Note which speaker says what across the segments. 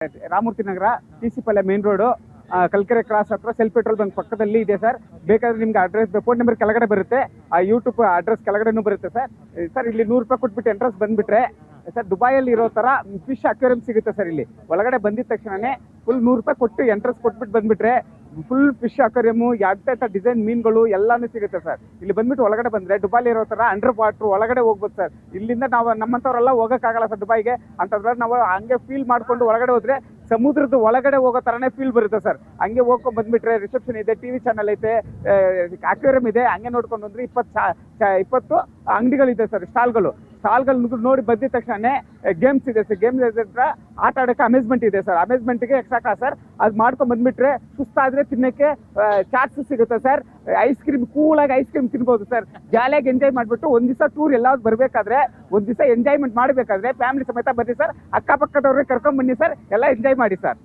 Speaker 1: ರಾಮೂರ್ತಿ ನಗರ TC ಪಾಳ್ಯ main road Kalkere cross ಹತ್ರ self petrol bunk ಪಕ್ಕದಲ್ಲಿ ಇದೆ ಸರ್. ಬೇಕಾದ್ರೆ ನಿಮ್ಗೆ ಅಡ್ರೆಸ್ ಫೋನ್ ನಂಬರ್ ಕೆಳಗಡೆ ಬರುತ್ತೆ, ಆ ಯೂಟ್ಯೂಬ್ ಅಡ್ರೆಸ್ ಕೆಳಗಡೆನೂ ಬರುತ್ತೆ ಸರ್. ಸರ್ ಇಲ್ಲಿ 100 ರೂಪಾಯಿ ಕೊಟ್ಬಿಟ್ಟು ಎಂಟ್ರೆನ್ಸ್ ಬಂದ್ಬಿಟ್ರೆ ಸರ್ ದುಬೈಯಲ್ಲಿ ಇರೋ ಥರ ಫಿಶ್ ಅಕ್ವೇರಿಯಂ ಸಿಗುತ್ತೆ ಸರ್. ಇಲ್ಲಿ ಒಳಗಡೆ ಬಂದಿದ ತಕ್ಷಣನೇ ಫುಲ್ 100 ರೂಪಾಯಿ ಕೊಟ್ಟು ಎಂಟ್ರೆನ್ಸ್ ಕೊಟ್ಬಿಟ್ಟು ಬಂದ್ಬಿಟ್ರೆ ಫುಲ್ ಫಿಶ್ ಅಕ್ವೇರಿಯಮ್ ಯಾವ ಡಿಸೈನ್ ಮೀನುಗಳು ಎಲ್ಲಾನು ಸಿಗುತ್ತೆ ಸರ್. ಇಲ್ಲಿ ಬಂದ್ಬಿಟ್ಟು ಒಳಗಡೆ ಬಂದ್ರೆ ದುಬೈಲಿ ಇರೋ ತರ ಅಂಡರ್ ವಾಟರ್ ಒಳಗಡೆ ಹೋಗ್ಬೋದು ಸರ್. ಇಲ್ಲಿಂದ ನಾವು ನಮ್ಮಂಥವ್ರೆಲ್ಲ ಹೋಗೋಕ್ಕಾಗಲ್ಲ ಸರ್ ದುಬೈಗೆ. ಅಂತಂದ್ರೆ ನಾವು ಹಂಗೆ ಫೀಲ್ ಮಾಡ್ಕೊಂಡು ಒಳಗಡೆ ಹೋದ್ರೆ ಸಮುದ್ರದ ಒಳಗಡೆ ಹೋಗೋ ಥರನೇ ಫೀಲ್ ಬರುತ್ತೆ ಸರ್. ಹಂಗೆ ಹೋಗ್ಕೊಂಡು ಬಂದ್ಬಿಟ್ರೆ ರಿಸೆಪ್ಷನ್ ಇದೆ, ಟಿವಿ ಚಾನಲ್ ಐತೆ, ಅಕ್ವೇರಿಯಂ ಇದೆ. ಹಂಗೆ ನೋಡ್ಕೊಂಡು ಬಂದ್ರೆ 20 ಅಂಗಡಿಗಳಿದೆ ಸರ್, ಸ್ಟಾಲ್ಗಳು ನೋಡಿ ಬಂದಿದ ತಕ್ಷಣ ಗೇಮ್ಸ್ ಇದೆ ಸರ್. ಗೇಮ್ಸ್ ಹತ್ರ ಆಟ ಆಡೋಕ್ಕೆ ಅಮೇಜ್ಮೆಂಟ್ ಇದೆ ಸರ್. ಅಮೇಜ್ಮೆಂಟ್ಗೆ ಎಕ್ಸಾಕ ಸರ್. ಅದು ಮಾಡ್ಕೊಂಡು ಬಂದ್ಬಿಟ್ರೆ ಸುಸ್ತಾದ್ರೆ ತಿನ್ನಕ್ಕೆ ಚಾಟ್ಸ್ ಸಿಗುತ್ತೆ ಸರ್. ಐಸ್ ಕ್ರೀಮ್ ಕೂಲಾಗಿ ಐಸ್ ಕ್ರೀಮ್ ತಿನ್ಬೋದು ಸರ್. ಜಾಲಿಯಾಗಿ ಎಂಜಾಯ್ ಮಾಡಿಬಿಟ್ಟು ಒಂದು ದಿವಸ ಟೂರ್ ಎಲ್ಲಾದ್ರು ಬರಬೇಕಾದ್ರೆ, ಒಂದು ದಿವಸ ಎಂಜಾಯ್ಮೆಂಟ್ ಮಾಡಬೇಕಾದ್ರೆ ಫ್ಯಾಮಿಲಿ ಸಮೇತ ಬರ್ರಿ ಸರ್. ಅಕ್ಕಪಕ್ಕದವ್ರಿಗೆ ಕರ್ಕೊಂಡ್ ಬನ್ನಿ ಸರ್, ಎಲ್ಲ ಎಂಜಾಯ್ ಮಾಡಿ sir.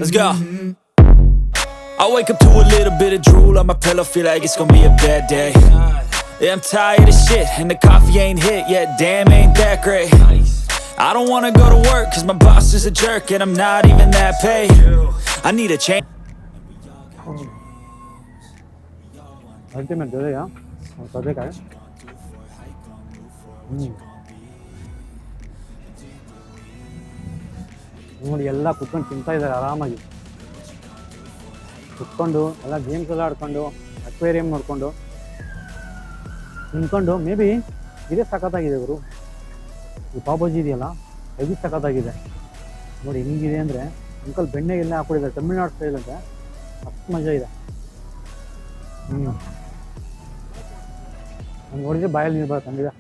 Speaker 2: Let's go. I wake up to a little bit of drool on my pillow, feel like it's gonna be a bad day. Yeah, I'm tired of shit and the coffee ain't hit yet, damn ain't that great. I don't wanna go to work cause my boss is a jerk and I'm not even that paid. I need a change.
Speaker 1: Ultimate ಜೊತೆಯ ಸೌತೆಕಾಯಿ ನೋಡಿ ಎಲ್ಲ ಕುತ್ಕೊಂಡು ತಿಂತಾ ಇದ್ದಾರೆ ಆರಾಮಾಗಿ. ಕುತ್ಕೊಂಡು ಎಲ್ಲ games ಎಲ್ಲ ಆಡ್ಕೊಂಡು ಅಕ್ವೇರಿಯಂ ನೋಡ್ಕೊಂಡು ನಿಂತ್ಕೊಂಡು ಮೇ ಬಿ ಇದೇ ಸಖತ್ತಾಗಿದೆ ಗುರು. ಈ ಪಾಬೋಜಿ ಇದೆಯಲ್ಲ ಹೆವಿ ಸಖತ್ತಾಗಿದೆ ನೋಡಿ. ಹೆಂಗಿದೆ ಅಂದರೆ ಅಂಕಲ್ ಬೆಣ್ಣೆಗೆಲ್ಲ ಹಾಕೊಂಡಿದ್ದಾರೆ, ತಮಿಳ್ನಾಡು ಸ್ಟೈಲ್ ಅಂತ. ಅಷ್ಟು ಮಜಾ ಇದೆ. ನಾನು ನೋಡಿದ್ರೆ ಬಾಯಲ್ಲಿ ನೀರು ಬರುತ್ತೆ ಹಂಗಿದೆ.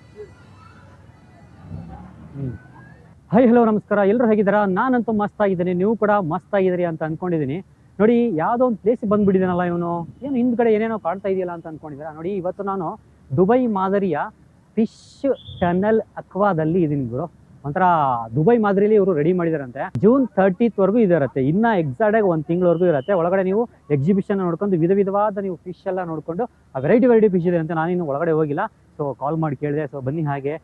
Speaker 1: ಹಾಯ್ ಹಲೋ ನಮಸ್ಕಾರ, ಎಲ್ಲರೂ ಹೇಗಿದ್ದೀರಾ? ನಾನಂತೂ ಮಸ್ತ್ ಆಗಿದ್ದೀನಿ, ನೀವು ಕೂಡ ಮಸ್ತ್ ಆಗಿದ್ದೀರಿ ಅಂತ ಅಂದ್ಕೊಂಡಿದ್ದೀನಿ. ನೋಡಿ ಯಾವುದೋ ಒಂದು ಪ್ಲೇಸಿಗೆ ಬಂದುಬಿಟ್ಟಿದ್ದೀನಲ್ಲ ಇವನು, ಏನು ಹಿಂದ್ಗಡೆ ಏನೇನೋ ಕಾಣ್ತಾ ಇದೆಯಲ್ಲ ಅಂತ ಅಂದ್ಕೊಂಡಿದ್ದೀರಾ. ನೋಡಿ ಇವತ್ತು ನಾನು ದುಬೈ ಮಾದರಿಯ ಫಿಶ್ ಟನಲ್ ಅಕ್ವಾದಲ್ಲಿ ಇದ್ದೀನಿ ಗುರು. ಒಂಥರ ದುಬೈ ಮಾದರಿಯಲ್ಲಿ ಇವರು ರೆಡಿ ಮಾಡಿದಾರಂತೆ. ಜೂನ್ 30th ವರೆಗೂ ಇದಿರುತ್ತೆ, ಇನ್ನು ಎಕ್ಸಾಕ್ಟಾಗಿ 1 ತಿಂಗಳವರೆಗೂ ಇರುತ್ತೆ. ಒಳಗಡೆ ನೀವು ಎಕ್ಸಿಬಿಷನ್ ನೋಡ್ಕೊಂಡು ವಿಧವಾದ ನೀವು ಫಿಶ್ ಎಲ್ಲ ನೋಡಿಕೊಂಡು ವೆರೈಟಿ ಫಿಶ್ ಇದೆ ಅಂತ. ನಾನಿನ್ನು ಒಳಗಡೆ ಹೋಗಿಲ್ಲ, ಸೊ ಕಾಲ್ ಮಾಡಿ ಕೇಳಿದೆ. ಸೊ ಬನ್ನಿ ಹಾಗೆ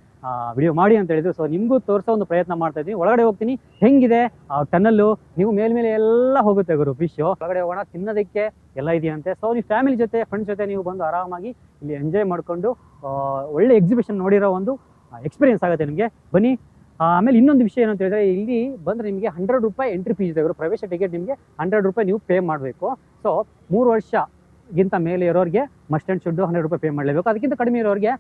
Speaker 1: ವಿಡಿಯೋ ಮಾಡಿ ಅಂತ ಹೇಳಿದ್ರು. ಸೊ ನಿಮಗೂ ತೋರಿಸೋ ಒಂದು ಪ್ರಯತ್ನ ಮಾಡ್ತಾ ಇದ್ದೀನಿ. ಒಳಗಡೆ ಹೋಗ್ತೀನಿ, ಹೆಂಗಿದೆ ಟನಲ್ಲು, ನೀವು ಮೇಲ್ಮೇಲೆ ಎಲ್ಲ ಹೋಗುತ್ತೆ ಗುರು ಫಿಶ್. ಒಳಗಡೆ ಹೋಗೋಣ, ತಿನ್ನೋದಕ್ಕೆ ಎಲ್ಲ ಇದೆಯಂತೆ. ಸೊ ನೀವು ಫ್ಯಾಮಿಲಿ ಜೊತೆ ಫ್ರೆಂಡ್ಸ್ ಜೊತೆ ನೀವು ಬಂದು ಆರಾಮಾಗಿ ಇಲ್ಲಿ ಎಂಜಾಯ್ ಮಾಡಿಕೊಂಡು ಒಳ್ಳೆ ಎಕ್ಸಿಬಿಷನ್ ನೋಡಿರೋ ಒಂದು ಎಕ್ಸ್ಪೀರಿಯನ್ಸ್ ಆಗುತ್ತೆ ನಿಮಗೆ. ಬನ್ನಿ. ಆಮೇಲೆ ಇನ್ನೊಂದು ವಿಷಯ ಏನು ಅಂತ ಹೇಳಿದ್ರೆ, ಇಲ್ಲಿ ಬಂದರೆ ನಿಮಗೆ 100 ರೂಪಾಯಿ ಎಂಟ್ರಿ ಫೀಸ್ ಇದೆ ಗುರು. ಪ್ರವೇಶ ಟಿಕೆಟ್ ನಿಮಗೆ 100 ರೂಪಾಯಿ ನೀವು ಪೇ ಮಾಡಬೇಕು. ಸೊ 3 ವರ್ಷಗಿಂತ ಮೇಲೆ ಇರೋರಿಗೆ ಮಸ್ಟ್ ಆ್ಯಂಡ್ ಶುಡ್ 100 ರೂಪಾಯಿ ಪೇ ಮಾಡಲೇಬೇಕು. ಅದಕ್ಕಿಂತ ಕಡಿಮೆ ಇರೋರಿಗೆ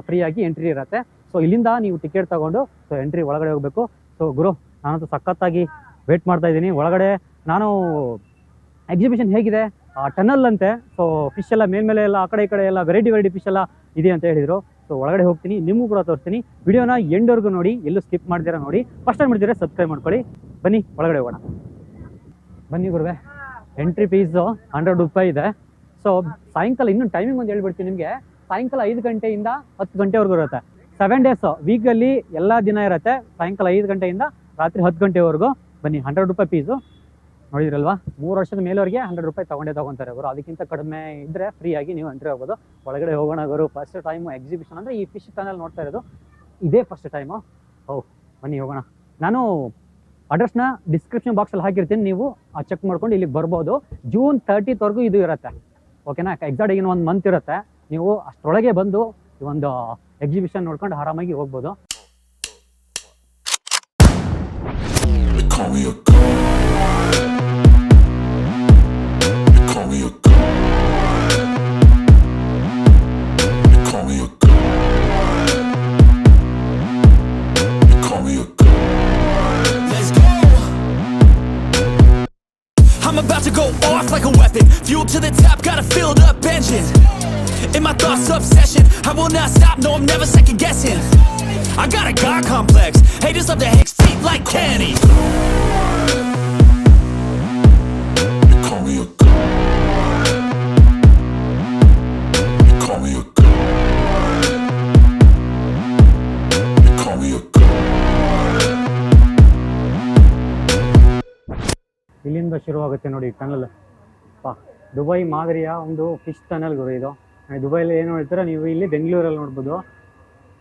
Speaker 1: ಫ್ರೀಯಾಗಿ ಎಂಟ್ರಿ ಇರುತ್ತೆ. ಸೊ ಇಲ್ಲಿಂದ ನೀವು ಟಿಕೆಟ್ ತೊಗೊಂಡು ಸೊ ಎಂಟ್ರಿ ಒಳಗಡೆ ಹೋಗಬೇಕು. ಸೊ ಗುರು ನಾನಂತೂ ಸಖತ್ತಾಗಿ ವೇಟ್ ಮಾಡ್ತಾ ಇದ್ದೀನಿ ಒಳಗಡೆ. ನಾನು ಎಕ್ಸಿಬಿಷನ್ ಹೇಗಿದೆ, ಟನಲ್ ಅಂತೆ. ಸೊ ಫಿಶ್ ಎಲ್ಲ ಮೇಲ್ಮೇಲೆ ಎಲ್ಲ ಆ ಕಡೆ ಈ ಕಡೆ ಎಲ್ಲ ವೆರೈಟಿ ಫಿಶ್ ಎಲ್ಲ ಇದೆ ಅಂತ ಹೇಳಿದರು. ಸೊ ಒಳಗಡೆ ಹೋಗ್ತೀನಿ, ನಿಮಗೂ ಕೂಡ ತೋರಿಸ್ತೀನಿ. ವಿಡಿಯೋನ ಎಂಡ್ವರೆಗೂ ನೋಡಿ, ಎಲ್ಲೂ ಸ್ಕಿಪ್ ಮಾಡ್ತೀರಾ ನೋಡಿ. ಫಸ್ಟ್ ಟೈಮ್ ಮಾಡ್ತೀರಾ ಸಬ್ಸ್ಕ್ರೈಬ್ ಮಾಡ್ಕೊಳ್ಳಿ. ಬನ್ನಿ ಒಳಗಡೆ ಹೋಗೋಣ. ಬನ್ನಿ ಗುರುವೆ. ಎಂಟ್ರಿ ಫೀಸು 100 ರೂಪಾಯಿ ಇದೆ. ಸೊ ಸಾಯಂಕಾಲ ಇನ್ನೊಂದು ಟೈಮಿಂಗ್ ಒಂದು ಹೇಳ್ಬಿಡ್ತೀನಿ ನಿಮಗೆ. ಸಾಯಂಕಾಲ 5 ಗಂಟೆಯಿಂದ 10 ಗಂಟೆವರೆಗೂ ಇರುತ್ತೆ. 7 ಡೇಸ್ ವೀಕಲ್ಲಿ ಎಲ್ಲ ದಿನ ಇರುತ್ತೆ. ಸಾಯಂಕಾಲ 5 ಗಂಟೆಯಿಂದ ರಾತ್ರಿ 10 ಗಂಟೆವರೆಗೂ ಬನ್ನಿ. 100 ರೂಪಾಯಿ ಫೀಸು ನೋಡಿದ್ರಲ್ವಾ. 3 ವರ್ಷದ ಮೇಲವರೆಗೆ 100 ರೂಪಾಯಿ ತೊಗೊಂತಾರೆ ಅವರು. ಅದಕ್ಕಿಂತ ಕಡಿಮೆ ಇದ್ದರೆ ಫ್ರೀಯಾಗಿ ನೀವು ಎಂಟ್ರಿ ಆಗ್ಬೋದು. ಒಳಗಡೆ ಹೋಗೋಣ ಗುರು. ಫಸ್ಟ್ ಟೈಮು ಎಕ್ಸಿಬಿಷನ್ ಅಂದರೆ ಈ ಫಿಶ್ ಟನಲ್ ನೋಡ್ತಾ ಇರೋದು ಇದೇ ಫಸ್ಟ್ ಟೈಮು. ಬನ್ನಿ ಹೋಗೋಣ. ನಾನು ಅಡ್ರೆಸ್ನ ಡಿಸ್ಕ್ರಿಪ್ಷನ್ ಬಾಕ್ಸಲ್ಲಿ ಹಾಕಿರ್ತೀನಿ, ನೀವು ಚೆಕ್ ಮಾಡ್ಕೊಂಡು ಇಲ್ಲಿಗೆ ಬರ್ಬೋದು. ಜೂನ್ 30th ವರೆಗೂ ಇದು ಇರುತ್ತೆ, ಓಕೆನಾ. ಎಕ್ಸಾಕ್ಟ್ ಇನ್ನು 1 ಮಂತ್ ಇರುತ್ತೆ. ನೀವು ಅಷ್ಟರೊಳಗೆ ಬಂದು ಈ ಒಂದು ಎಕ್ಸಿಬಿಷನ್ ನೋಡ್ಕೊಂಡು ಆರಾಮಾಗಿ ಹೋಗ್ಬೋದು.
Speaker 2: I'm about to go off like a weapon, fuel to the top, got a filled up engine. In my thoughts obsession, I will not stop, no I'm never second guessing. I got a God complex, haters love to hate feet like Kenny. You call me a god, you call me a god, you call me a god.
Speaker 1: ಇಲ್ಲಿಂದ ಶುರುವಾಗುತ್ತೆ ನೋಡಿ tunnel. Dubai ಮಾದರಿಯ ಒಂದು fish tunnel ಗುರು ಇದು. ದುಬೈಲಿ ಏನು ಹೇಳ್ತೀರಾ ನೀವು, ಇಲ್ಲಿ ಬೆಂಗಳೂರಲ್ಲಿ ನೋಡ್ಬೋದು.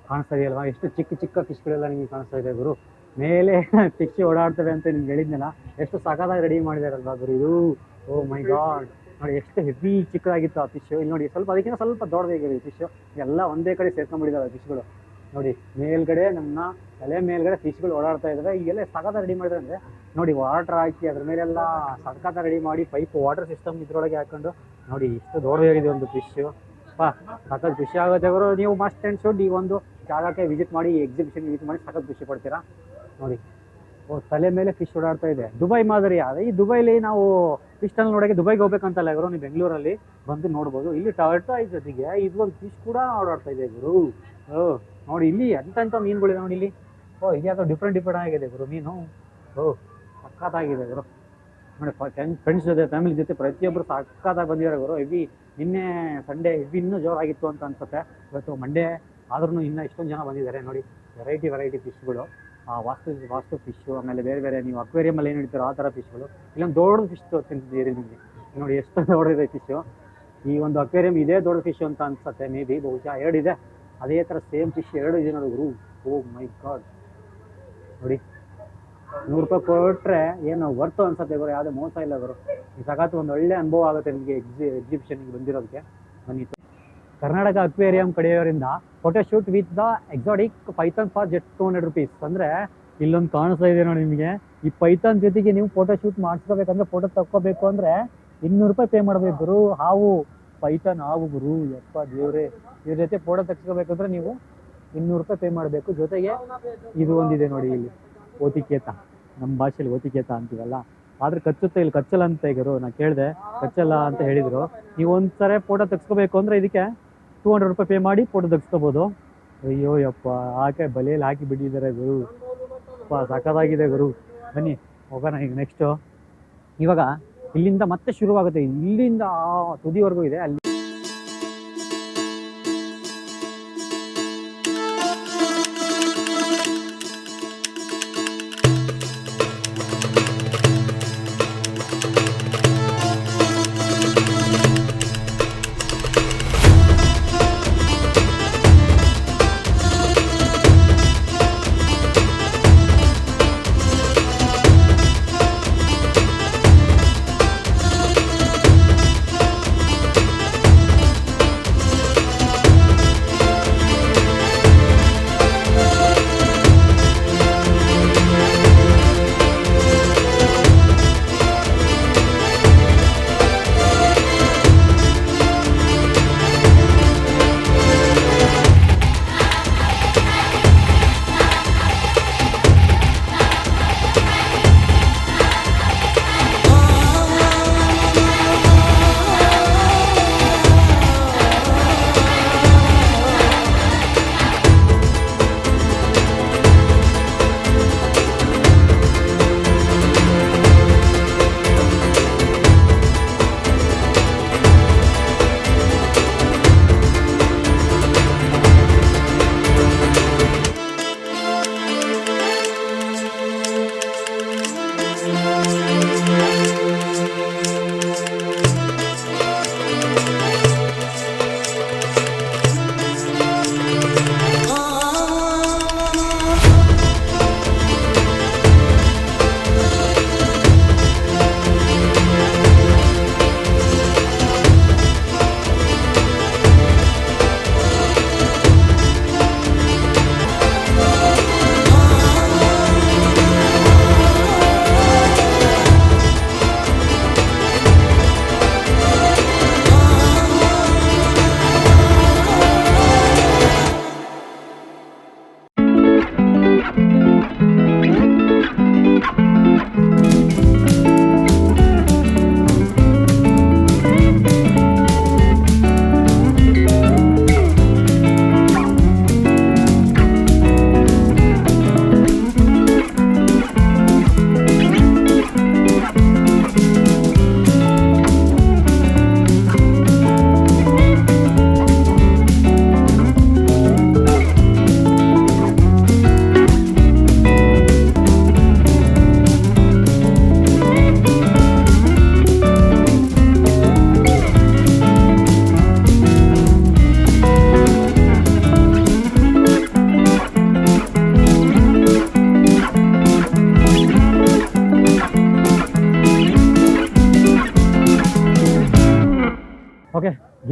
Speaker 1: ಕಾಣಿಸ್ತಾ ಇದೆಯಲ್ವಾ ಎಷ್ಟು ಚಿಕ್ಕ ಚಿಕ್ಕ ಫಿಶ್ಗಳೆಲ್ಲ ನಿಮಗೆ ಕಾಣಿಸ್ತಾ ಇದೆ ಗುರು. ಮೇಲೆ ಫಿಶ್ ಓಡಾಡ್ತವೆ ಅಂತ ನಿಮ್ಗೆ ಹೇಳಿದ್ನಲ್ಲ, ಎಷ್ಟು ಸಖತ್ತಾಗಿ ರೆಡಿ ಮಾಡಿದಾರಲ್ವಾ ಗುರು ಇದು. ಓ ಮೈ ಗಾಡ್, ನೋಡಿ ಎಷ್ಟು ಹೆವಿ ಚಿಕ್ಕದಾಗಿತ್ತು ಆ ಫಿಶ್. ಇಲ್ಲಿ ನೋಡಿ ಸ್ವಲ್ಪ ಅದಕ್ಕಿಂತ ಸ್ವಲ್ಪ ದೊಡ್ಡದಾಗಿದೆ ಫಿಶ್. ಎಲ್ಲ ಒಂದೇ ಕಡೆ ಸೇರ್ಕೊಂಡ್ಬಿಟ್ಟಿದ್ದಾವೆ ಫಿಶ್ಗಳು. ನೋಡಿ ಮೇಲ್ಗಡೆ ನಮ್ಮ ತಲೆ ಮೇಲ್ಗಡೆ ಫಿಶ್ಗಳು ಓಡಾಡ್ತಾ ಇದ್ದಾವೆ. ಈಗೆಲ್ಲ ಸಖತ್ತ ರೆಡಿ ಮಾಡಿದ್ರೆ ಅಂದರೆ ನೋಡಿ, ವಾಟರ್ ಹಾಕಿ ಅದ್ರ ಮೇಲೆಲ್ಲ ಸಖತ್ತ ರೆಡಿ ಮಾಡಿ ಪೈಪ್ ವಾಟರ್ ಸಿಸ್ಟಮ್ ಇದ್ರೊಳಗೆ ಹಾಕೊಂಡು ನೋಡಿ ಎಷ್ಟು ದೊಡ್ಡದಾಗಿದೆ ಒಂದು ಫಿಶ್. ಸಖತ್ ಖುಷಿ ಆಗುತ್ತೆ ಗುರು. ನೀವು ಮಸ್ಟ್ ಆ್ಯಂಡ್ ಶುಡ್ ಈ ಒಂದು ಜಾಗಕ್ಕೆ ವಿಸಿಟ್ ಮಾಡಿ, ಎಕ್ಸಿಬಿಷನ್ ವಿಸಿಟ್ ಮಾಡಿ ಸಖತ್ ಖುಷಿ ಪಡ್ತೀರಾ ನೋಡಿ. ಓ ತಲೆ ಮೇಲೆ ಫಿಶ್ ಓಡಾಡ್ತಾ ಇದೆ, ದುಬೈ ಮಾದರಿ. ಅದೇ ಈ ದುಬೈಲಿ ನಾವು ಫಿಶ್ ಟನಲ್ ನೋಡೋಕ್ಕೆ ದುಬೈಗೆ ಹೋಗ್ಬೇಕಂತಲ್ಲ ಗುರು, ನೀವು ಬೆಂಗಳೂರಲ್ಲಿ ಬಂದು ನೋಡ್ಬೋದು. ಇಲ್ಲಿ ಟರ್ಟಾಯ್ಸ್ ಜೊತೆಗೆ ಇದೊಂದು ಫಿಶ್ ಕೂಡ ಓಡಾಡ್ತಾ ಇದೆ ಗುರು. ನೋಡಿ ಇಲ್ಲಿ ಎಂತೆಂಥ ಮೀನುಗಳಿದೆ ನೋಡಿ ಇಲ್ಲಿ. ಇದು ಯಾವುದು ಡಿಫ್ರೆಂಟ್ ಆಗಿದೆ ಗುರು ಮೀನು. ಸಖತ್ತಾಗಿದೆ ಗುರು. ನೋಡಿ ಫ್ರೆಂಡ್ಸ್ ಜೊತೆ ಫ್ಯಾಮಿಲಿ ಜೊತೆ ಪ್ರತಿಯೊಬ್ಬರು ಸಖತ್ತಾಗಿ ಬಂದಿದ್ದಾರೆ ಗುರು. ನಿನ್ನೆ ಸಂಡೇ ಇನ್ನೂ ಜೋರಾಗಿತ್ತು ಅಂತ ಅನ್ಸುತ್ತೆ. ಇವತ್ತು ಮಂಡೇ ಆದ್ರೂ ಇನ್ನೂ ಇಷ್ಟೊಂದು ಜನ ಬಂದಿದ್ದಾರೆ ನೋಡಿ. ವೆರೈಟಿ ಫಿಶ್ಗಳು, ವಾಸ್ತು ಫಿಶ್ಶು, ಆಮೇಲೆ ಬೇರೆ ನೀವು ಅಕ್ವೇರಿಯಮಲ್ಲಿ ಏನು ಹೇಳ್ತೀರೋ ಆ ಥರ ಫಿಶ್ಗಳು. ಇಲ್ಲೊಂದು ದೊಡ್ಡ ಫಿಶ್ ತಿಂತಿದ್ದೀರಿ ನಿಮಗೆ ನೋಡಿ, ಎಷ್ಟು ದೊಡ್ಡದಿದೆ ಫಿಶ್ಶು. ಈ ಒಂದು ಅಕ್ವೇರಿಯಂ ಇದೇ ದೊಡ್ಡ ಫಿಶ್ ಅಂತ ಅನ್ಸುತ್ತೆ, ಮೇ ಬಿ ಬಹುಶಃ 2 ಇದೆ. ಅದೇ ಥರ ಸೇಮ್ ಫಿಶ್ 2 ಇದೆ ನೋಡಿ ಗುರು. ಓ ಮೈ ಗಾಡ್, ನೋಡಿ ₹100 ಕೊಟ್ಟರೆ ಏನು ವರ್ತು ಅನ್ಸುತ್ತೆ ಗುರು, ಯಾವುದೇ ಮೋಸ ಇಲ್ಲ ಗುರು. ಈ ಸಖತ್ ಒಂದು ಒಳ್ಳೆ ಅನುಭವ ಆಗುತ್ತೆ ನಿಮಗೆ ಎಕ್ಸಿಬಿಷನ್ಗೆ ಬಂದಿರೋದಕ್ಕೆ. ಬನ್ನಿ, ಕರ್ನಾಟಕ ಅಕ್ವೇರಿಯಂ ಕಡೆಯವರಿಂದ photoshoot with the exotic python for just ₹200. ಅಂದರೆ ಇಲ್ಲೊಂದು ಕಾಣಿಸ್ತಾ ಇದೆ ನೋಡಿ ನಿಮಗೆ. ಈ ಪೈಥಾನ್ ಜೊತೆಗೆ ನೀವು ಫೋಟೋಶೂಟ್ ಮಾಡಿಸ್ಕೋಬೇಕಂದ್ರೆ, ಫೋಟೋ ತಕ್ಕೋಬೇಕು ಅಂದರೆ ₹200 ಪೇ ಮಾಡಬೇಕು ಗುರು. ಪೈಥಾನ್ ಹಾವು ಗುರು, ಯಪ್ಪ ದೇವ್ರೆ. ಇದ್ರ ಜೊತೆ ಫೋಟೋ ತೆಗೆಸ್ಕೋಬೇಕಂದ್ರೆ ನೀವು ₹200 ಪೇ ಮಾಡಬೇಕು. ಜೊತೆಗೆ ಇದು ಒಂದಿದೆ ನೋಡಿ ಇಲ್ಲಿ, ಓತಿಕೇತ. ನಮ್ಮ ಭಾಷೆಯಲ್ಲಿ ಓತಿಕೇತ ಅಂತೀವಲ್ಲ, ಆದ್ರೆ ಕಚ್ಚುತ್ತೆ, ಇಲ್ಲಿ ಕಚ್ಚಲ್ಲ ಅಂತ ಗುರು. ನಾನು ಕೇಳಿದೆ, ಕಚ್ಚಲ್ಲ ಅಂತ ಹೇಳಿದರು. ನೀವು ಒಂದ್ಸರಿ ಫೋಟೋ ತೆಗೆಸ್ಕೋಬೇಕು ಅಂದರೆ ಇದಕ್ಕೆ ₹200 ಪೇ ಮಾಡಿ ಫೋಟೋ ತೆಗೆಸ್ಕೋಬೋದು. ಅಯ್ಯೋ ಯಪ್ಪ, ಬಲೆಯಲ್ಲಿ ಹಾಕಿ ಬಿಟ್ಟಿದ್ದಾರೆ ಗುರು. ಸಖತ್ತಾಗಿದೆ ಗುರು. ಬನ್ನಿ ಹೋಗೋಣ ಈಗ ನೆಕ್ಸ್ಟು. ಇವಾಗ ಇಲ್ಲಿಂದ ಮತ್ತೆ ಶುರುವಾಗುತ್ತೆ, ಇಲ್ಲಿಂದ ಆ ತುದಿವರೆಗೂ ಇದೆ. ಅಲ್ಲಿ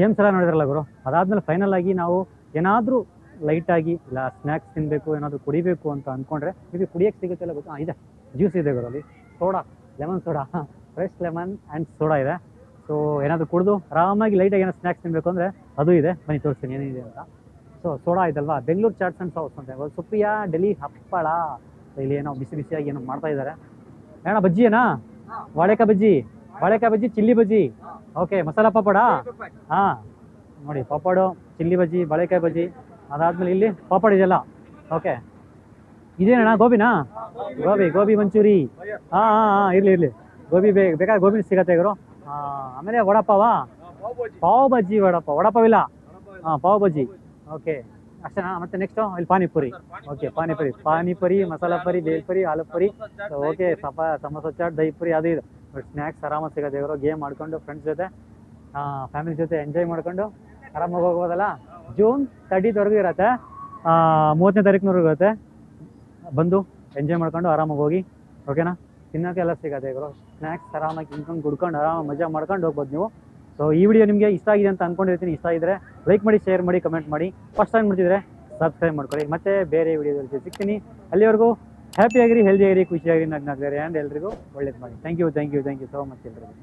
Speaker 1: ಗೇಮ್ಸ್ ಎಲ್ಲ ನೋಡಿದ್ರಲ್ಲ ಗುರು, ಅದಾದ್ಮೇಲೆ ಫೈನಲ್ ಆಗಿ ನಾವು ಏನಾದರೂ ಲೈಟಾಗಿ ಇಲ್ಲ ಸ್ನ್ಯಾಕ್ಸ್ ತಿನ್ನಬೇಕು, ಏನಾದರೂ ಕುಡಿಬೇಕು ಅಂತ ಅಂದ್ಕೊಂಡ್ರೆ ಇದು ಕುಡಿಯೋಕ್ಕೆ ಸಿಗುತ್ತೆಲ್ಲ ಗೊತ್ತಾ? ಇದೆ, ಜ್ಯೂಸ್ ಇದೆ ಗುರು ಅಲ್ಲಿ, soda, lemon soda, fresh lemon and soda ಇದೆ. ಸೊ ಏನಾದರೂ ಕುಡಿದು ಆರಾಮಾಗಿ ಲೈಟಾಗಿ ಏನೋ ಸ್ನ್ಯಾಕ್ಸ್ ತಿನ್ನಬೇಕು ಅಂದರೆ ಅದು ಇದೆ. ಬನ್ನಿ ತೋರಿಸ್ತೀನಿ ಏನಿದೆ ಅಂತ. ಸೊ ಸೋಡಾ ಇದಲ್ವಾ, ಬೆಂಗಳೂರು ಚಾಟ್ಸ್ ಆ್ಯಂಡ್ ಸಾಸ್ ಅಂತ ಹೇಳ್ಬೋದು. ಸುಪ್ರಿಯಾ ಡೆಲ್ಲಿ ಹಪ್ಪಳ, ಇಲ್ಲಿ ಏನೋ ಬಿಸಿ ಬಿಸಿಯಾಗಿ ಏನೋ ಮಾಡ್ತಾ ಇದ್ದಾರೆ. ಏನೋ ಬಜ್ಜಿ ಏನಾ? ವಾಳೆಕಾಯಿ ಬಜ್ಜಿ, ಚಿಲ್ಲಿ ಬಜ್ಜಿ, ಓಕೆ. ಮಸಾಲ ಪಾಪಡ, ಹಾಂ ನೋಡಿ, ಪಾಪಡು, ಚಿಲ್ಲಿ ಬಜ್ಜಿ, ಬಾಳೆಕಾಯಿ ಬಜ್ಜಿ, ಅದಾದ್ಮೇಲೆ ಇಲ್ಲಿ ಪಾಪಡ್ ಇದೆಲ್ಲ, ಓಕೆ. ಇದೇನಣ್ಣ, ಗೋಬಿನಾ? ಗೋಬಿ ಮಂಚೂರಿ, ಹಾಂ ಹಾಂ ಹಾಂ, ಇರಲಿ ಗೋಬಿ ಬೇಕಾದ್ರೆ ಗೋಬಿ ಸಿಗತ್ತೆ ಗುರು. ಆಮೇಲೆ ವಡಪಾವ, ಪಾವ್ ಬಜ್ಜಿ, ವಡಪಾವ್ ಇಲ್ಲ, ಹಾಂ ಪಾವ್ ಬಜ್ಜಿ, ಓಕೆ ಅಷ್ಟೇನಾ? ಮತ್ತೆ ನೆಕ್ಸ್ಟು ಇಲ್ಲಿ ಪಾನಿಪುರಿ, ಓಕೆ ಪಾನಿಪುರಿ, ಮಸಾಲ ಪುರಿ, ಬೇಲ್ ಪುರಿ, ಆಲೂ ಪುರಿ, ಓಕೆ. ಸಮೋಸ ಚಾಟ್, ದಹಿ ಪುರಿ, ಅದು ಇದು. ಬಟ್ ಸ್ನ್ಯಾಕ್ಸ್ ಆರಾಮಾಗಿ ಸಿಗುತ್ತೆ ಇವರು. ಗೇಮ್ ಮಾಡ್ಕೊಂಡು ಫ್ರೆಂಡ್ಸ್ ಜೊತೆ, ಫ್ಯಾಮಿಲಿ ಜೊತೆ ಎಂಜಾಯ್ ಮಾಡ್ಕೊಂಡು ಆರಾಮಾಗಿ ಹೋಗ್ಬೋದಲ್ಲ. ಜೂನ್ 30th ಇರುತ್ತೆ, 30ನೇ ತಾರೀಕಿನವರೆಗೂ ಇರುತ್ತೆ. ಬಂದು ಎಂಜಾಯ್ ಮಾಡ್ಕೊಂಡು ಆರಾಮಾಗಿ ಹೋಗಿ, ಓಕೆನಾ? ತಿನ್ನೋಕ್ಕೆಲ್ಲ ಸಿಗುತ್ತೆ ಇವರು. ಸ್ನ್ಯಾಕ್ಸ್ ಆರಾಮಾಗಿ ತಿನ್ಕೊಂಡು ಕುಡ್ಕೊಂಡು ಆರಾಮಾಗಿ ಮಜಾ ಮಾಡ್ಕೊಂಡು ಹೋಗ್ಬೋದು ನೀವು. ಸೊ ಈ ವಿಡಿಯೋ ನಿಮಗೆ ಇಷ್ಟ ಆಗಿದೆ ಅಂತ ಅಂದ್ಕೊಂಡಿರ್ತೀನಿ. ಇಷ್ಟ ಆಗಿದ್ರೆ ಲೈಕ್ ಮಾಡಿ, ಶೇರ್ ಮಾಡಿ, ಕಮೆಂಟ್ ಮಾಡಿ. ಫಸ್ಟ್ ಟೈಮ್ ಮಾಡ್ತಿದ್ರೆ ಸಬ್ಸ್ಕ್ರೈಬ್ ಮಾಡ್ಕೊಳ್ಳಿ. ಮತ್ತೆ ಬೇರೆ ವಿಡಿಯೋದಲ್ಲಿ ಸಿಗ್ತೀನಿ. ಅಲ್ಲಿವರೆಗೂ ಹ್ಯಾಪಿ ಆಗಿರಿ, ಹೆಲ್ದಿ ಆಗಿರಿ, ಖುಷಿಯಾಗಿರಿ, ನಗ್ನಾಗ್ರಿ, ಆ್ಯಂಡ್ ಎಲ್ರಿಗೂ ಒಳ್ಳೇದು ಮಾಡಿ. ಥ್ಯಾಂಕ್ ಯು ಸೋ ಮಚ್ ಎಲ್ರಿಗೂ.